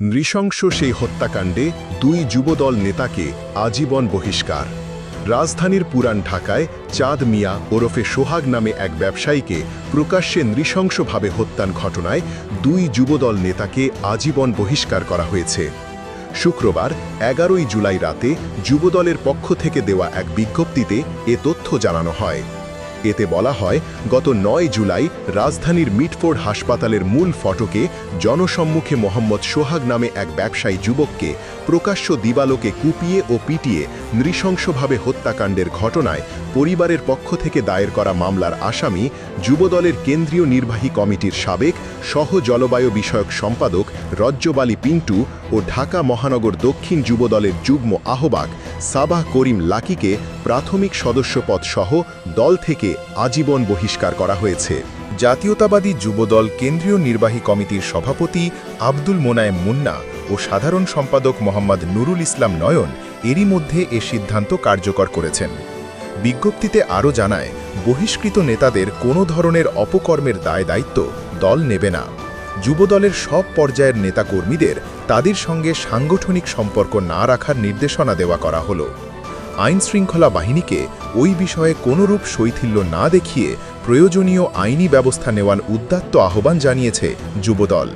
নৃশংস সেই হত্যাকাণ্ডে দুই যুবদল নেতাকে আজীবন বহিষ্কার। রাজধানীর পুরান ঢাকায় চাঁদ মিয়া ওরফে সোহাগ নামে এক ব্যবসায়ীকে প্রকাশ্যে নৃশংসভাবে হত্যার ঘটনায় দুই যুবদল নেতাকে আজীবন বহিষ্কার করা হয়েছে। শুক্রবার ১১ জুলাই রাতে যুবদলের পক্ষ থেকে দেওয়া এক বিজ্ঞপ্তিতে এ তথ্য জানানো হয়। এতে বলা হয়, গত ৯ জুলাই রাজধানীর মিটফোর্ড হাসপাতালের মূল ফটকে জনসম্মুখে মোহাম্মদ সোহাগ নামে এক ব্যবসায়ী যুবককে প্রকাশ্য দিবালোকে কুপিয়ে ও পিটিয়ে নৃশংসভাবে হত্যাকাণ্ডের ঘটনায় পরিবারের পক্ষ থেকে দায়ের করা মামলার আসামি যুবদলের কেন্দ্রীয় নির্বাহী কমিটির সাবেক সহ জলবায়ু বিষয়ক সম্পাদক রজ্জব আলী পিন্টু ও ঢাকা মহানগর দক্ষিণ যুবদলের যুগ্ম আহ্বায়ক সাবাহ করিম লাকিকে প্রাথমিক সদস্যপদ সহ দল থেকে আজীবন বহিষ্কার করা হয়েছে। জাতীয়তাবাদী যুবদল কেন্দ্রীয় নির্বাহী কমিটির সভাপতি আব্দুল মোনায়েম মুন্না ও সাধারণ সম্পাদক মোহাম্মদ নুরুল ইসলাম নয়ন এরই মধ্যে এ সিদ্ধান্ত কার্যকর করেছেন। বিজ্ঞপ্তিতে আরও জানায়, বহিষ্কৃত নেতাদের কোনো ধরনের অপকর্মের দায়-দায়িত্ব দল নেবে না। যুবদলের সব পর্যায়ের নেতাকর্মীদের তাদের সঙ্গে সাংগঠনিক সম্পর্ক না রাখার নির্দেশনা দেওয়া করা হলো। আইনশৃঙ্খলা বাহিনীকে ওই বিষয়ে কোনোরূপ শৈথিল্য না দেখিয়ে প্রয়োজনীয় আইনি ব্যবস্থা নেওয়ার উদ্যত আহ্বান জানিয়েছে যুবদল।